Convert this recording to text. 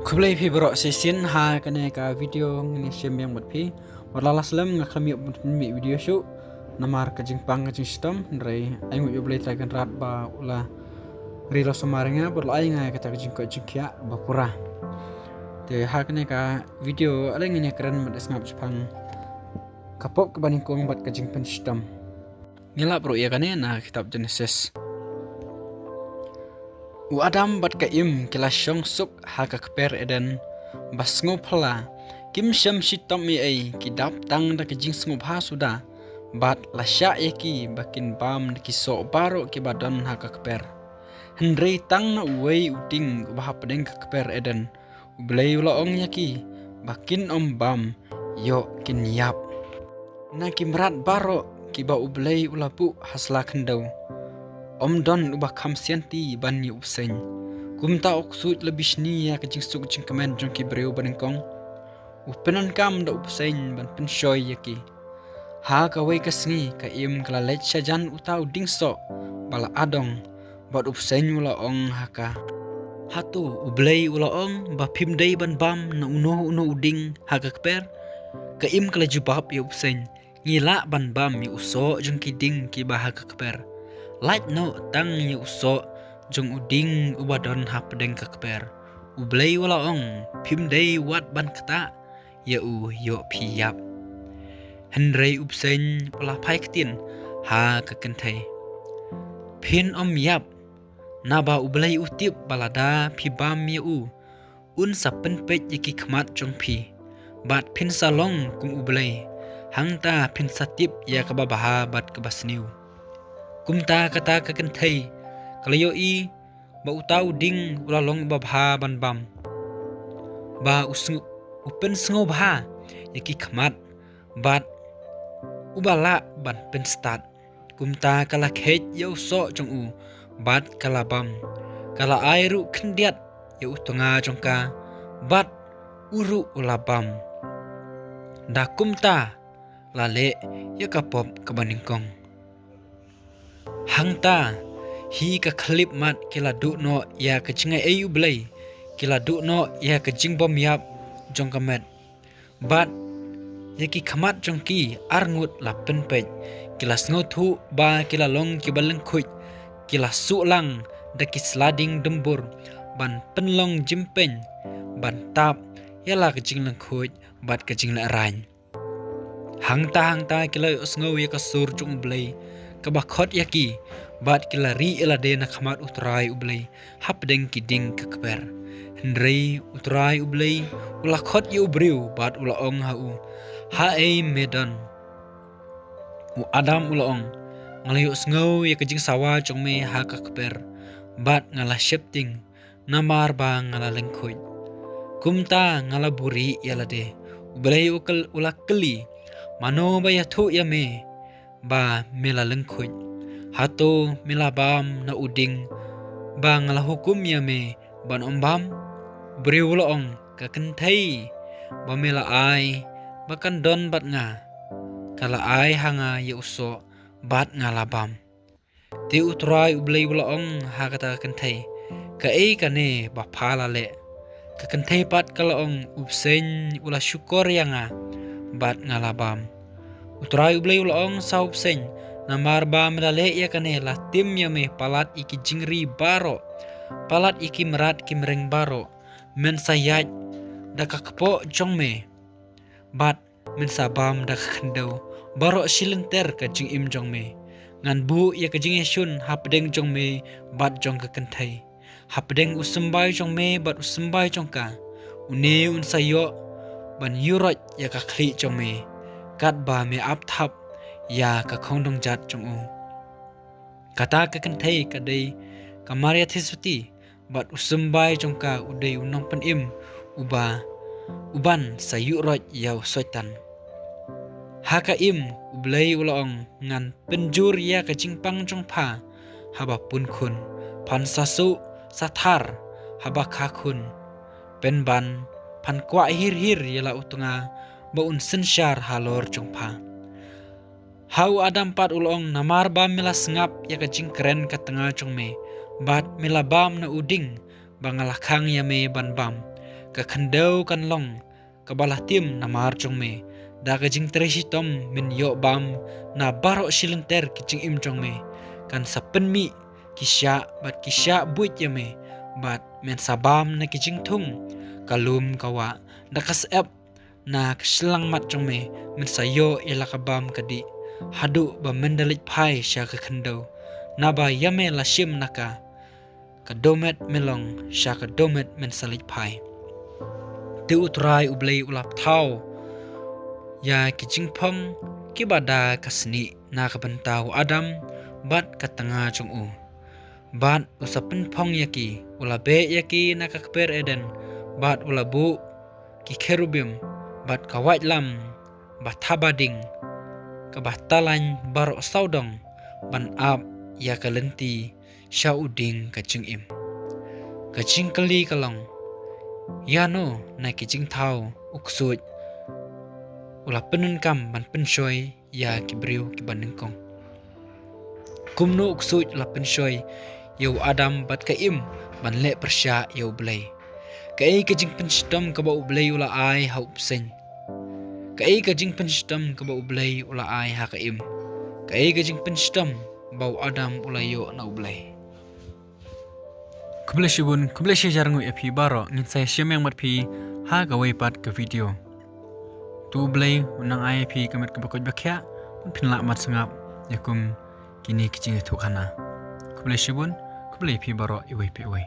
Kublai phi bro sesin ha kene ka video ngini shem yang bot phi warlalas lem ngaklami mi video show namar ka jingpang ka jingstom ndrai aingu yublai tragan rat ba ula rilo samaringa bor lai nga ka tak jingko jingkia ba pura te ha kene ka video ale ngini keren mat ngap jepang kapok kebaning kong bat ka jingpen stom ngila bro ya kane na kitab Genesis U Adam bat ka im kila syong suk haka keper eden bas ngopla kim syam shitom mi ai kidap tang da kijing sngop ha suda bat la sya ki bakin bam ki so baro ki badan haka keper hendrei tang na uwei uding bah pedeng ka keper eden ublei ula ong yaki bakin om bam yo kin yap na kimrat baro ki ba ublei ula pu hasla kendau Om don ubah kam sianti ban ni upsen. Kumta oksud lebih ni ya kecing suk cing kemen jong ki breu banengkong. Upenan kam da upsen ban penshoy yaki. Ha ka wei kasngi ka im kala lech sajan utau dingso bala adong bot upsen ula ong haka. Hatu ublei ula ong ba pimdei ban bam na uno uding haka kper. Ka im kala jubab ya upsen. Ngila ban bam mi uso jong ki ding ki ba haka kper. Light no tang yu uso jong uding ubadon hap deng kakper ublei wala ong pimdei wat ban kata ya u yo piyap hendrei upsen pala pai ktin ha kakentai pin om yap naba ublei utip balada pibam ya u un sapen pej yaki khamat jong pi bat pin salong kum ublei hangta pin satip ya kababaha bat kabasniu Kumta kata kakentai kalayo I ba utau ding ulalong babha ban bam ba upen sngo bha yaki khamat bat ubala ban pen start kumta kala khet yo so jong u bat kala bam kala airu khndiat yo utonga jongka bat uru ulabam da kumta lale yakapop kabaningkong Hangta hi ka khlip mat kila du no ya ka chingai ayu blai kila du no ya ka jing bom yap jong kamet bat yaki khamat jong ki arngut la pen pej kila sngo thu ba kila long ki baleng khuj kila su lang da ki sliding dembur ban penlong jimpen ban tap yala ka jing lang khuj bat ka jing la rain hangta kila sngo ya ka sur jong blai kabakhot yaki bat kilari elade na khamat utrai ublei hapdeng kiding kakper hendrei utrai ublei ulakhot yu briu bat ulaong ha ei medan u adam ulaong ngalayo sngo ya kajing sawa chongme ha kakper bat ngala shifting namar ba ngala lengkhoi kumta ngala buri yalade ublei ukal ulakli mano ba yathu yame ba mela lengkhuj hato mela bam na uding ba ngala hukum ya me ban ombam brewlong ka kenthai ba mela ai ba kan don bat nga kala ai hanga ya uso bat ngala bam ti utrai ublei ulong ha kata kenthai ka ei kane ba phala le ka kenthai pat kalaong upsen ula syukur yanga bat ngala bam Utrai ublei ulong saup sen namar ba medale ya kane la tim ya me palat iki jingri baro palat iki merat ki mereng baro men sayat da kakpo jong me bat men sabam da khendau baro silenter ka jing im jong me ngan bu ya ka jing esun hapdeng jong me bat jong ka kenthai hapdeng usumbai jong me bat usumbai jong ka une un sayo ban yurot ya ka khli jong me kat ba me ap thap ya ka khongdong jat jong u kata ka kenthai ka dei kamaria thisuti bat usumbai jong ka udei unong pen im uban sayu roj ya soitan haka im ublei ulong ngan penjur ya ka jingpang jong pha haba pun khun phan sasu sathar haba kha khun pen ban phan kwa hir yala utunga ba un sensyar halor jongpa hau adam pat ulong namar bam mela sengap ya ka jing keren ka tengah jongme bat mela bam na uding bangalakhang ya me ban bam ka khandau kan long ka balah tim na mar chong me da ka jing treshi tom min yo bam na baro silenter ki jing im chong me kan sapen mi kisha bat kisha buit ya me bat men sabam na ki jing thung kalum kawa da kas ep na keselang mat chong me min sayo ila ka bam kadi hadu ba mendalit phai sha ka khandau na ba yame la shim naka ka domet melong sha ka domet men salit phai te utrai ublei ulap thau ya kijing phong ki bada kasni na ka bantau adam bat ka tanga chung u bat usapin phong yaki ulabe yaki na ka kper eden bat ulabu ki kerubim bat ka white lam bat thabading ka batalan baro saudong ban ap ya ka lenti sha uding ka ching im ka ching kali kalong ya no na ki ching thau uksut ula penun kam ban pensoi ya ki briu ki banengkong kumno uksut la pensoi yo adam bat ka im ban le persya yo blai ka ei ka jing penstom ka ba ublai ula ai ha upsen ka ei ka jing penstom ka ba ublai ula ai ha ka im ka ei ka jing penstom bau adam ula yo na ublai kubleshibun jarang epi baro ngin saya siam yang matpi ha ga pat ke video tu blai unang IP kamet ke bakot bakya pinla mat sengap yakum kini kicing tu kana kubleshibun kublei pi baro iwai pi iwai